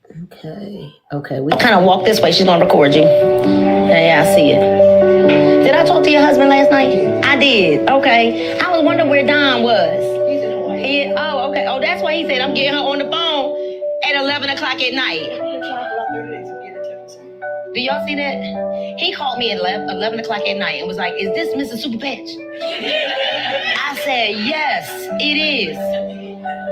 Okay. We kind of walk this way. She's gonna record you. Yeah, I see it. Did I talk to your husband last night? I did. Okay. I was wondering where Don was. He's in Hawaii. Oh, okay. Oh, that's why he said I'm getting her on the phone at 11 o'clock at night. Do y'all see that? He called me at 11 o'clock at night and was like, "Is this Mr. Super Patch?" I said, "Yes, it is."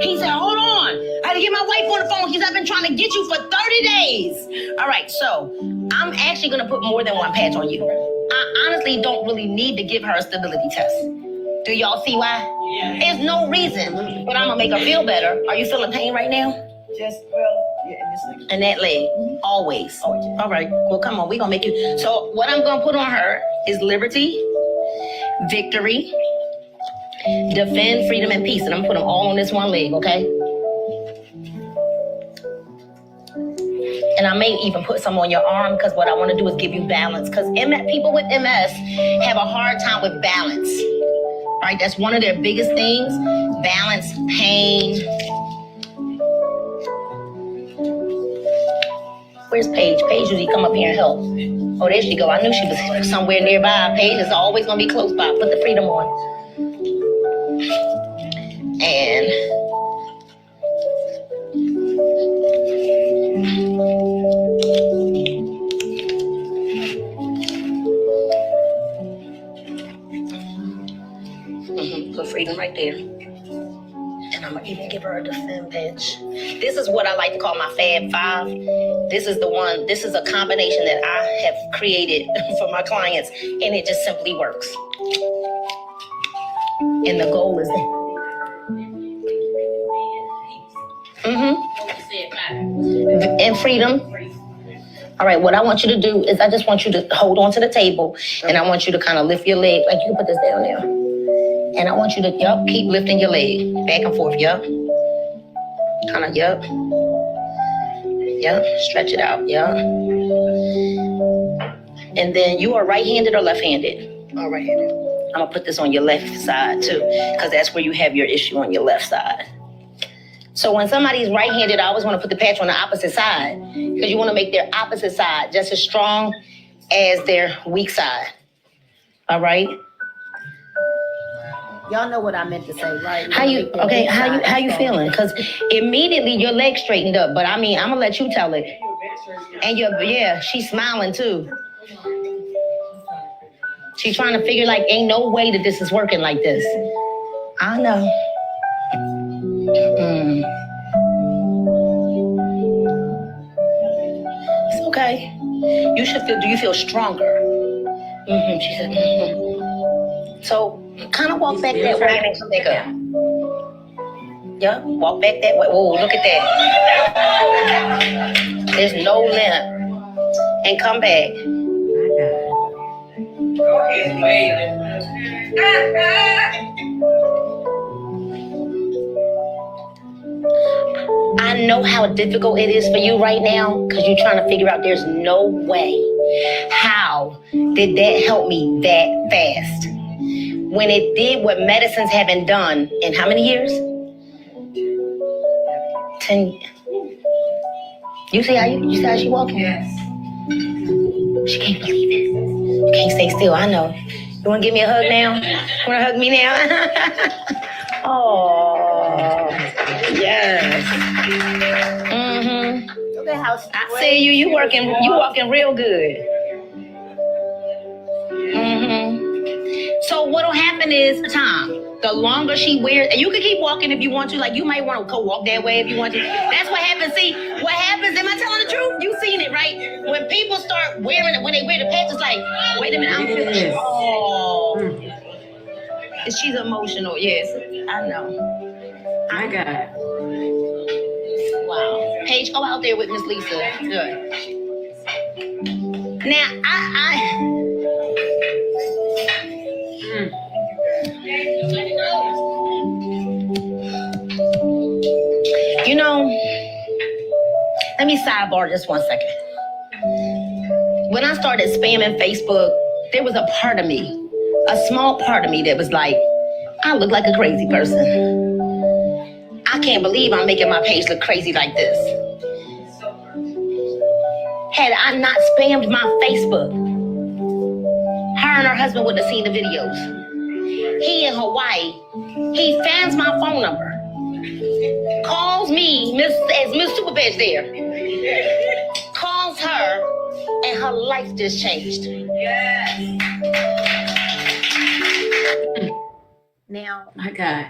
He said, "Hold on. I had to get my wife on the phone because I've been trying to get you for 30 days. All right, so I'm actually going to put more than one patch on you. I honestly don't really need to give her a stability test. Do y'all see why? Yeah. There's no reason, but I'm going to make her feel better. Are you feeling pain right now? Just, well, yeah, in this leg. And that leg? Mm-hmm. Always? Oh, yeah. All right, well, come on. We're going to make you. So what I'm going to put on her is liberty, victory, defend, freedom, and peace. And I'm going to put them all on this one leg, okay? And I may even put some on your arm because what I want to do is give you balance. Because people with MS have a hard time with balance, right? That's one of their biggest things. Balance, pain. Where's Paige? Paige usually come up here and help. Oh, there she go. I knew she was somewhere nearby. Paige is always going to be close by. Put the freedom on. And put freedom right there. And I'm gonna even give her a defend patch. This is what I like to call my Fab Five. This is the one. This is a combination that I have created for my clients, and it just simply works. And the goal is and freedom. All right, what I want you to do is I just want you to hold on to the table, and I want you to kind of lift your leg. Like you can put this down there. And I want you to, keep lifting your leg back and forth, Kind of, stretch it out, And then you are right-handed or left-handed? Oh, right-handed. I'm gonna put this on your left side too, because that's where you have your issue, on your left side. So when somebody's right-handed, I always want to put the patch on the opposite side, because you want to make their opposite side just as strong as their weak side. All right? Y'all know what I meant to say, right? How you feeling? Because immediately your leg straightened up, but I mean, I'm gonna let you tell it. And she's smiling too. She's trying to figure like, ain't no way that this is working like this. I know. It's okay. Do you feel stronger? She said, So kind of walk back that way and then come back up. Yeah, walk back that way. Oh, look at that. There's no limp. And come back. I know how difficult it is for you right now because you're trying to figure out there's no way. How did that help me that fast? When it did what medicines haven't done in how many years? 10. You see how she walking? Yes. She can't believe it. You can't stay still. I know. You want to give me a hug now? You want to hug me now? Oh, yes. Look at how I see you. You walking real good. So what'll happen is, Tom, the longer she wears, and you can keep walking if you want to, like you might want to go walk that way if you want to. That's what happens. See, what happens, am I telling the truth? You've seen it, right? When people start wearing it, when they wear the patch, it's like, wait a minute, I'm feeling, she's emotional, yes, I know. My God. Wow. Paige, go out there with Miss Lisa. Good. Now, You know, let me sidebar just 1 second. When I started spamming Facebook, there was a part of me, a small part of me that was like, I look like a crazy person. I can't believe I'm making my page look crazy like this. Had I not spammed my Facebook, her and her husband wouldn't have seen the videos. He in Hawaii, he finds my phone number, calls me, as Miss Superbadge there, calls her, and her life just changed. Yes. Now, My God.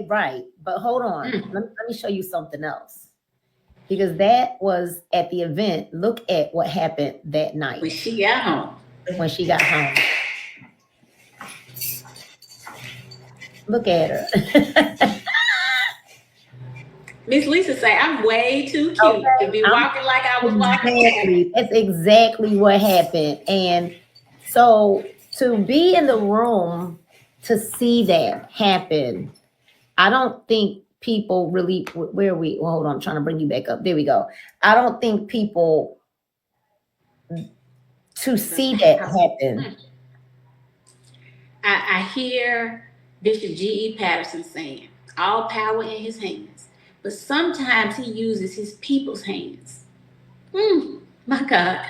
Right. But hold on. Let me show you something else. Because that was at the event. Look at what happened that night. When she got home. Look at her. Miss Lisa say, I'm way too cute to be walking like I was walking. That's exactly what happened. And so to be in the room to see that happen, I don't think people really, where are we? Well, hold on, I'm trying to bring you back up. There we go. I don't think people to see that happen. I hear Bishop G.E. Patterson saying, all power in his hands. But sometimes he uses his people's hands. My God.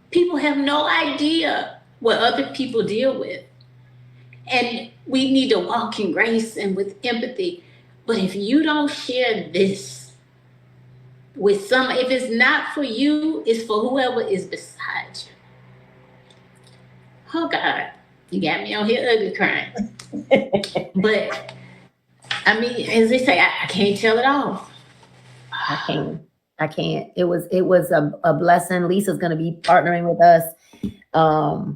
People have no idea what other people deal with. And we need to walk in grace and with empathy. But if you don't share this with if it's not for you, it's for whoever is beside you. Oh God, you got me on here ugly crying. But I mean, as they say, I can't tell it all. I can't. It was a blessing. Lisa's going to be partnering with us. And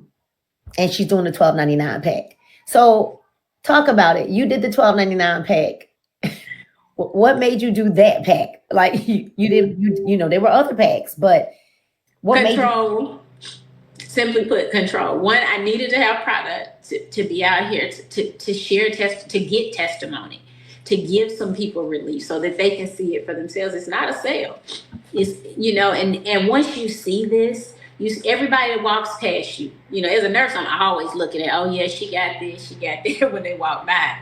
she's doing the $12.99 pack. So talk about it. You did the $12.99 pack. What made you do that pack? Like you did, you know, there were other packs, but what control, made you? Simply put, control. One, I needed to have product to be out here to share to get testimony, to give some people relief so that they can see it for themselves. It's not a sale. It's, you know, and once you see this, everybody that walks past you, you know, as a nurse, I'm always looking at, oh yeah, she got this, she got that when they walk by.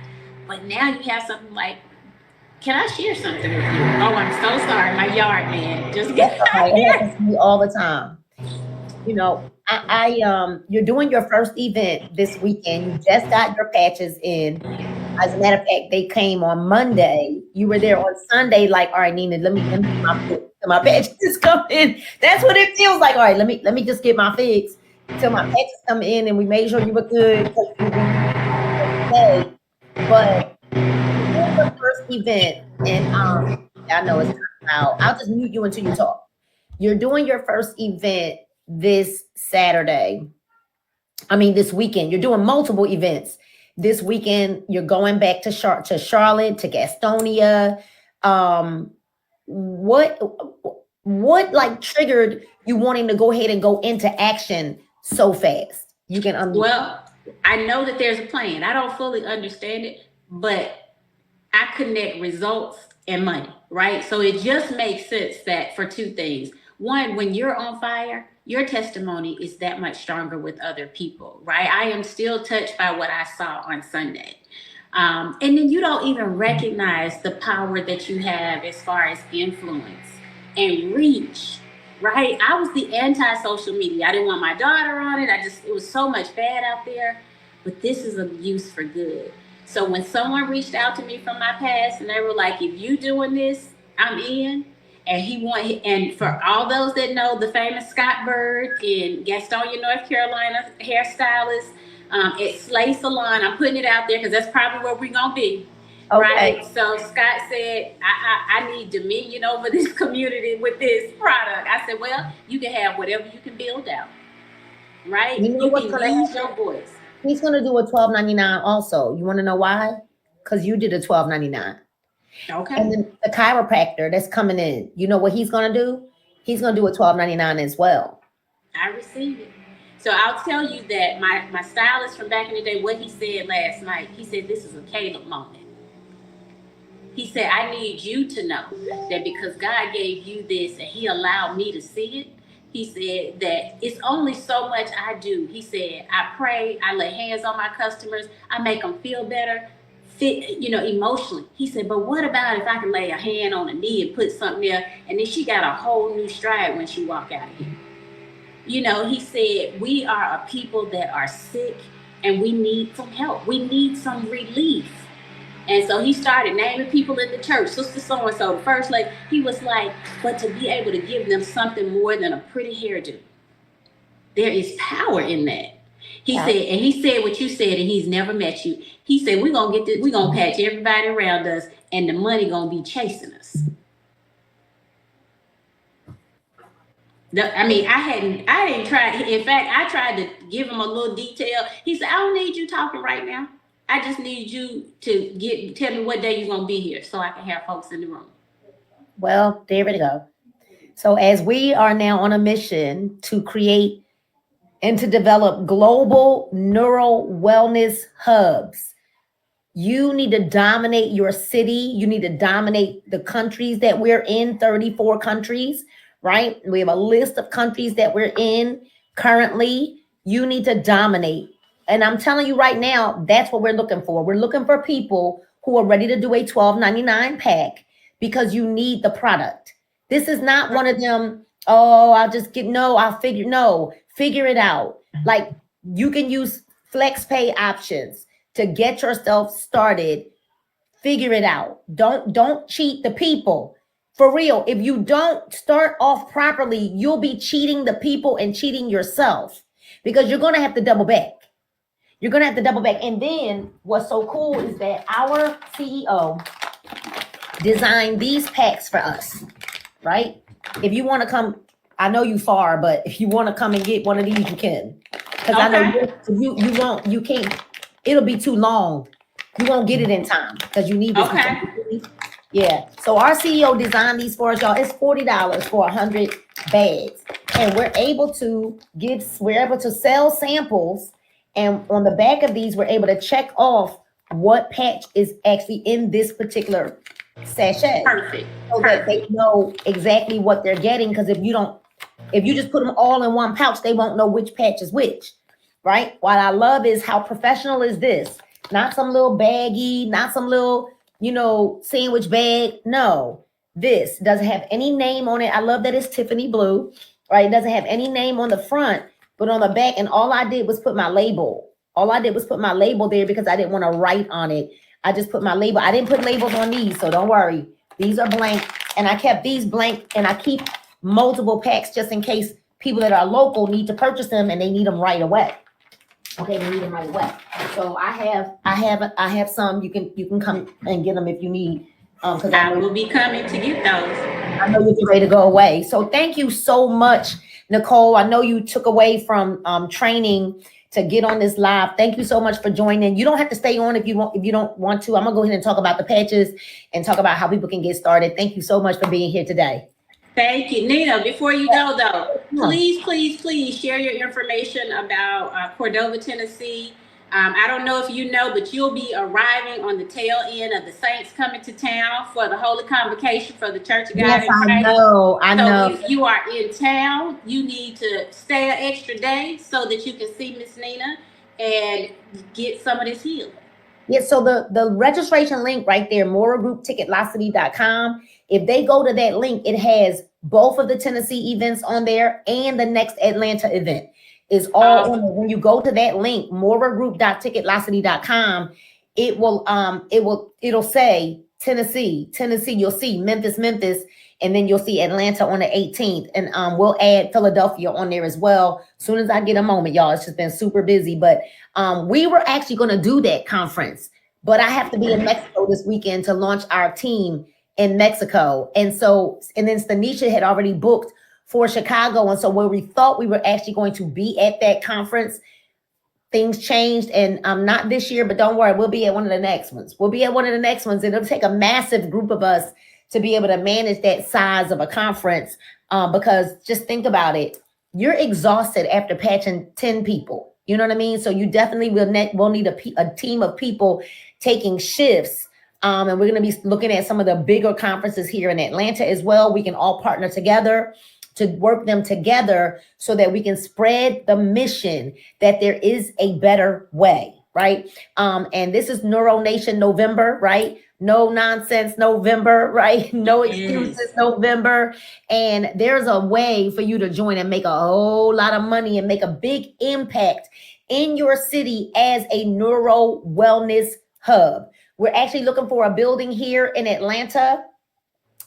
But now you have something like, can I share something with you? Oh, I'm so sorry, my yard man just got here. It happens to me all the time. You know, you're doing your first event this weekend. You just got your patches in. As a matter of fact, they came on Monday. You were there on Sunday, like, all right, Nina, let me my patches come in. That's what it feels like. All right, let me just get my fix till my patches come in, and we made sure you were good. But the first event, and I know it's time out. I'll just mute you until you talk. You're doing your first event this Saturday. I mean, this weekend. You're doing multiple events. This weekend, you're going back to Charlotte, to Gastonia. What like triggered you wanting to go ahead and go into action so fast? You can Well, I know that there's a plan. I don't fully understand it, but I connect results and money, right? So it just makes sense that for two things. One, when you're on fire, your testimony is that much stronger with other people, right? I am still touched by what I saw on Sunday. And then you don't even recognize the power that you have as far as influence and reach, right? I was the anti-social media. I didn't want my daughter on it. It was so much bad out there, but this is a use for good. So when someone reached out to me from my past and they were like, if you doing this, I'm in. And for all those that know the famous Scott Bird in Gastonia, North Carolina, hairstylist at Slay Salon, I'm putting it out there because that's probably where we're going to be. Okay. Right. So Scott said, I need dominion over this community with this product. I said, well, you can have whatever you can build out. Right. You know what's can use your voice. He's going to do a $12.99 also. You want to know why? Because you did a $12.99. Okay. And then the chiropractor that's coming in, you know what he's going to do? He's going to do a $12.99 as well. I receive it. So I'll tell you that my stylist from back in the day, what he said last night, he said, this is a Caleb moment. He said, I need you to know that because God gave you this and he allowed me to see it, he said that it's only so much I do. He said, I pray, I lay hands on my customers, I make them feel better fit, emotionally. He said, but what about if I can lay a hand on a knee and put something there, and then she got a whole new stride when she walk out of here. He said, we are a people that are sick and we need some help. We need some relief. And so he started naming people in the church, Sister So-and-so, the first lady. He was like, but to be able to give them something more than a pretty hairdo. There is power in that. He said what you said, and he's never met you. He said, we're going to get this, we're going to patch everybody around us, and the money going to be chasing us. I didn't try. In fact, I tried to give him a little detail. He said, I don't need you talking right now. I just need you to tell me what day you're going to be here so I can have folks in the room. Well, there we go. So as we are now on a mission to create and to develop global neural wellness hubs, you need to dominate your city. You need to dominate the countries that we're in, 34 countries, right? We have a list of countries that we're in currently. You need to dominate. And I'm telling you right now, that's what we're looking for. We're looking for people who are ready to do a $12.99 pack because you need the product. This is not one of them, figure it out. Like, you can use flex pay options to get yourself started. Figure it out. Don't cheat the people. For real, if you don't start off properly, you'll be cheating the people and cheating yourself because you're going to have to double back. You're going to have to double back. And then what's so cool is that our CEO designed these packs for us, right? If you want to come, I know you far, but if you want to come and get one of these, you can. Because I know you can't, it'll be too long. You won't get it in time because you need this. Okay. Yeah. So our CEO designed these for us, y'all. It's $40 for 100 bags. And we're able to sell samples. And on the back of these, we're able to check off what patch is actually in this particular sachet. Perfect. So that they know exactly what they're getting. Because if you just put them all in one pouch, they won't know which patch is which, right? What I love is how professional is this? Not some little baggie, not some little, sandwich bag. No, this doesn't have any name on it. I love that it's Tiffany blue, right? It doesn't have any name on the front, but on the back. And all I did was put my label. There because I didn't want to write on it. I just put my label. I didn't put labels on these, so don't worry. These are blank, and I kept these blank, and I keep multiple packs just in case people that are local need to purchase them and they need them right away. Okay, they need them right away. So I have some. You can come and get them if you need. Because I will be coming to get those. I know you're ready to go away. So thank you so much, Nicole. I know you took away from training to get on this live. Thank you so much for joining. You don't have to stay on if you don't want to. I'm gonna go ahead and talk about the patches and talk about how people can get started. Thank you so much for being here today. Thank you, Nina. Before you go though, please share your information about Cordova, Tennessee. I don't know if you know, but you'll be arriving on the tail end of the Saints coming to town for the Holy Convocation for the Church of God. Yes, I know. So if you are in town, you need to stay an extra day so that you can see Miss Nina and get some of this healing. Yeah, so the registration link right there, moragroupticketlocity.com. If they go to that link, it has both of the Tennessee events on there and the next Atlanta event is all on there. When you go to that link, moragroup.ticketlocity.com, it'll say Tennessee. You'll see Memphis, and then you'll see Atlanta on the 18th. And we'll add Philadelphia on there as well. As soon as I get a moment, y'all. It's just been super busy. But we were actually going to do that conference, but I have to be in Mexico this weekend to launch our team in Mexico. And then Stanisha had already booked for Chicago. And so where we thought we were actually going to be at that conference, things changed. And not this year, but don't worry, we'll be at one of the next ones. And it'll take a massive group of us to be able to manage that size of a conference. Because just think about it. You're exhausted after patching 10 people. You know what I mean? So you definitely will need a team of people taking shifts. And we're going to be looking at some of the bigger conferences here in Atlanta as well. We can all partner together to work them together so that we can spread the mission that there is a better way, right? And this is Neuro Nation November, right? No nonsense November, right? No excuses Yes. November. And there's a way for you to join and make a whole lot of money and make a big impact in your city as a neuro wellness hub. We're actually looking for a building here in Atlanta.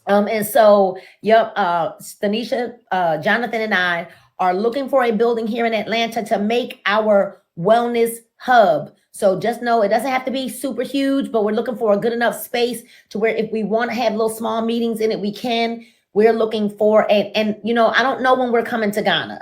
And so, yep, Stanisha, Jonathan, and I are looking for a building here in Atlanta to make our wellness hub. So just know it doesn't have to be super huge, but we're looking for a good enough space to where if we want to have little small meetings in it, we can. We're looking for and you know, I don't know when we're coming to Ghana.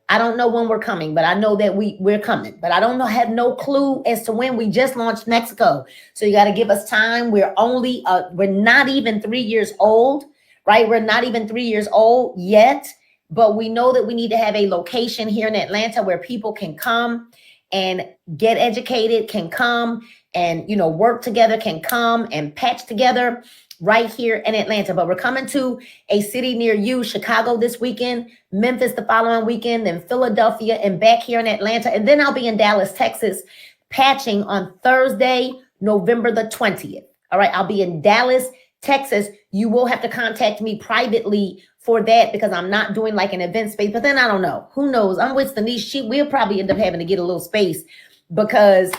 I don't know when we're coming, but I know that we're coming. But I don't know, have no clue as to when. We just launched Mexico. So you got to give us time. We're not even 3 years old, right? We're not even 3 years old yet, but we know that we need to have a location here in Atlanta where people can come and get educated, can come and, you know, work together, can come and patch together right here in Atlanta. But we're coming to a city near you, Chicago this weekend, Memphis the following weekend, then Philadelphia, and back here in Atlanta. And then I'll be in Dallas, Texas, patching on Thursday, November the 20th. All right, I'll be in Dallas, Texas. You will have to contact me privately for that because I'm not doing like an event space. But then I don't know. Who knows? I'm with Denise. We'll probably end up having to get a little space because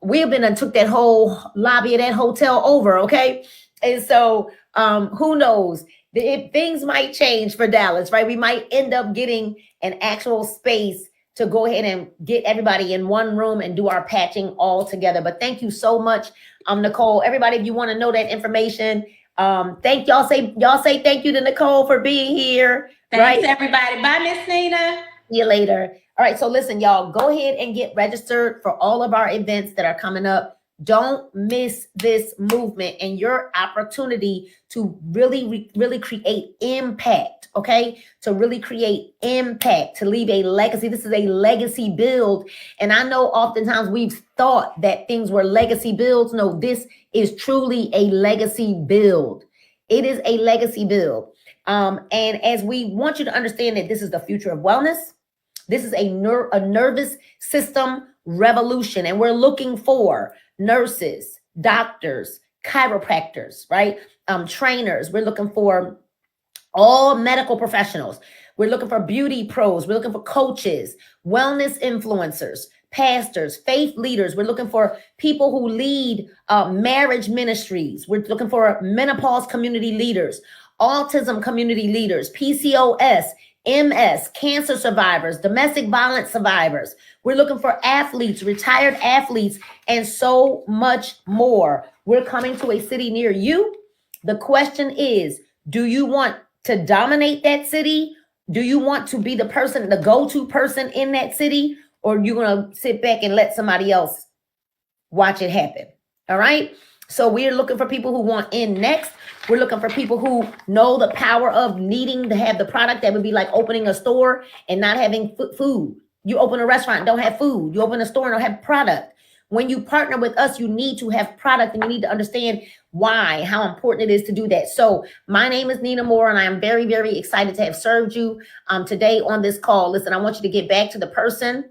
we've been and took that whole lobby of that hotel over, okay? And so who knows? If things might change for Dallas, right? We might end up getting an actual space to go ahead and get everybody in one room and do our patching all together. But thank you so much, Nicole. Everybody, if you want to know that information, thank y'all. Say thank you to Nicole for being here. Thanks, right? everybody. Bye, Miss Nina. See you later. All right. So listen, y'all, go ahead and get registered for all of our events that are coming up. Don't miss this movement and your opportunity to really create impact, okay? To really create impact, to leave a legacy. This is a legacy build. And I know oftentimes we've thought that things were legacy builds. No, this is truly a legacy build. It is a legacy build. And as we want you to understand that this is the future of wellness, this is a nervous system revolution. And we're looking for nurses, doctors, chiropractors, right? Trainers. We're looking for all medical professionals. We're looking for beauty pros. We're looking for coaches, wellness influencers, pastors, faith leaders. We're looking for people who lead marriage ministries. We're looking for menopause community leaders, autism community leaders, PCOS, MS, cancer survivors, domestic violence survivors. We're looking for athletes, retired athletes, and so much more. We're coming to a city near you. The question is, do you want to dominate that city? Do you want to be the person, the go-to person in that city? Or are you going to sit back and let somebody else watch it happen? All right. So we're looking for people who want in next. We're looking for people who know the power of needing to have the product. That would be like opening a store and not having food. You open a restaurant and don't have food. You open a store and don't have product. When you partner with us, you need to have product and you need to understand why, how important it is to do that. So my name is Nina Moore and I am very, very excited to have served you today on this call. Listen, I want you to get back to the person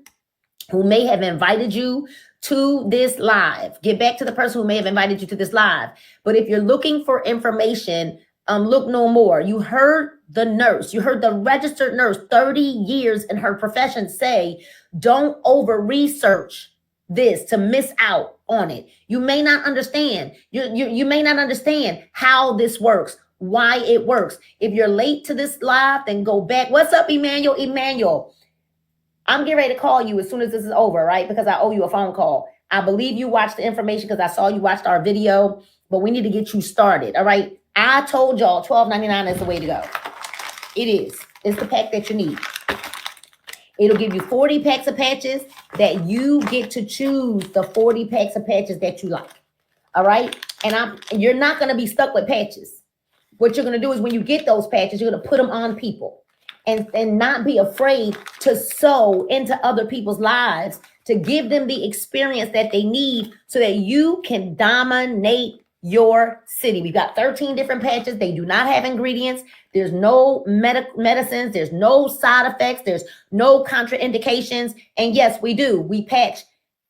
who may have invited you to this live. Get back to the person who may have invited you to this live. But if you're looking for information, look no more. You heard the nurse, you heard the registered nurse, 30 years in her profession say, don't over research this to miss out on it. You may not understand. You may not understand how this works, why it works. If you're late to this live, then go back. What's up, Emmanuel? Emmanuel, I'm getting ready to call you as soon as this is over, right? Because I owe you a phone call. I believe you watched the information because I saw you watched our video, but we need to get you started, all right? I told y'all $12.99 is the way to go. It is. It's the pack that you need. It'll give you 40 packs of patches that you get to choose the 40 packs of patches that you like, all right? And you're not going to be stuck with patches. What you're going to do is when you get those patches, you're going to put them on people. And not be afraid to sow into other people's lives, to give them the experience that they need so that you can dominate your city. We've got 13 different patches. They do not have ingredients. There's no medicines. There's no side effects. There's no contraindications. And yes, we do. We patch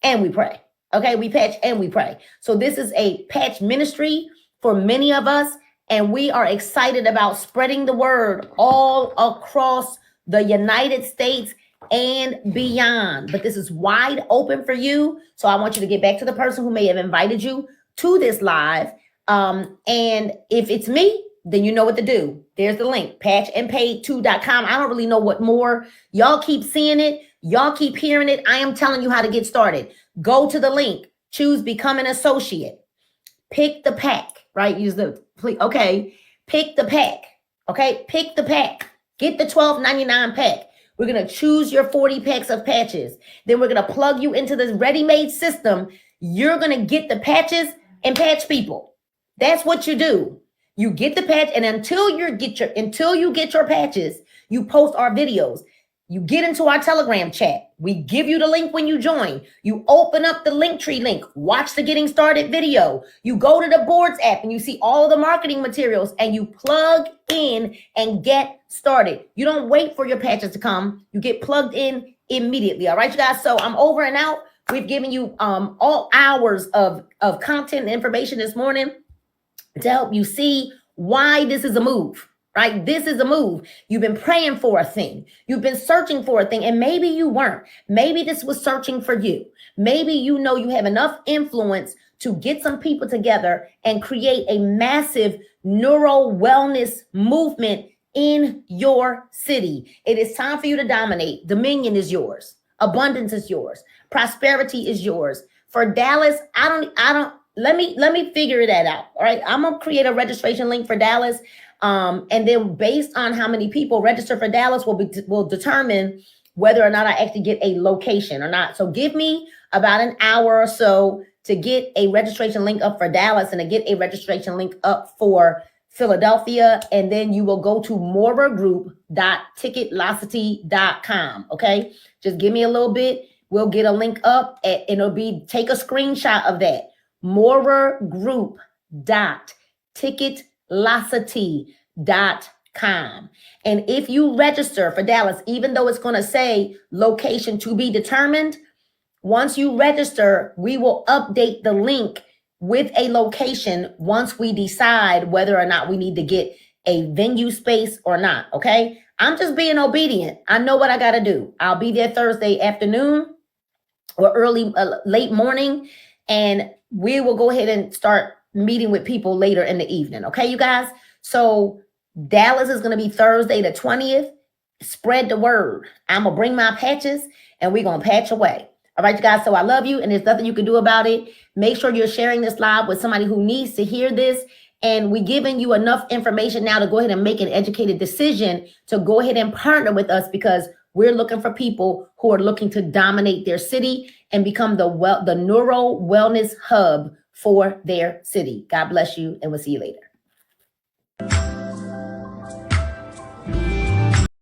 and we pray. Okay, we patch and we pray. So this is a patch ministry for many of us, and we are excited about spreading the word all across the United States and beyond. But this is wide open for you. So I want you to get back to the person who may have invited you to this live. And if it's me, then you know what to do. There's the link, patchandpaid2.com. I don't really know what more. Y'all keep seeing it. Y'all keep hearing it. I am telling you how to get started. Go to the link, choose become an associate, pick the pack, right? Use the, okay, pick the pack, okay? Pick the pack, get the $12.99 pack. We're gonna choose your 40 packs of patches. Then we're gonna plug you into this ready-made system. You're gonna get the patches and patch people. That's what you do. You get the patch, and until you get your patches, you post our videos. You get into our Telegram chat. We give you the link when you join. You open up the Linktree link. Watch the Getting Started video. You go to the Boards app and you see all of the marketing materials and you plug in and get started. You don't wait for your patches to come. You get plugged in immediately. All right, you guys. So I'm over and out. We've given you all hours of content and information this morning to help you see why this is a move. Right? This is a move. You've been praying for a thing. You've been searching for a thing, and maybe you weren't. Maybe this was searching for you. Maybe you know you have enough influence to get some people together and create a massive neuro wellness movement in your city. It is time for you to dominate. Dominion is yours. Abundance is yours. Prosperity is yours. For Dallas, let me figure that out. All right. I'm gonna create a registration link for Dallas. And then based on how many people register for Dallas will determine whether or not I actually get a location or not. So give me about an hour or so to get a registration link up for Dallas and to get a registration link up for Philadelphia. And then you will go to moragroup.ticketlocity.com. Okay. Just give me a little bit. We'll get a link up and it'll be, take a screenshot of that. moragroup.ticketlocity.com. And if you register for Dallas, even though it's going to say location to be determined, once you register, we will update the link with a location once we decide whether or not we need to get a venue space or not. Okay. I'm just being obedient. I know what I got to do. I'll be there Thursday afternoon or late morning, and we will go ahead and start meeting with people later in the evening. Okay, you guys? So Dallas is going to be Thursday the 20th. Spread the word. I'm going to bring my patches and we're going to patch away. All right, you guys. So I love you and there's nothing you can do about it. Make sure you're sharing this live with somebody who needs to hear this. And we're giving you enough information now to go ahead and make an educated decision to go ahead and partner with us, because we're looking for people who are looking to dominate their city and become the neuro wellness hub for their city. God bless you, and we'll see you later.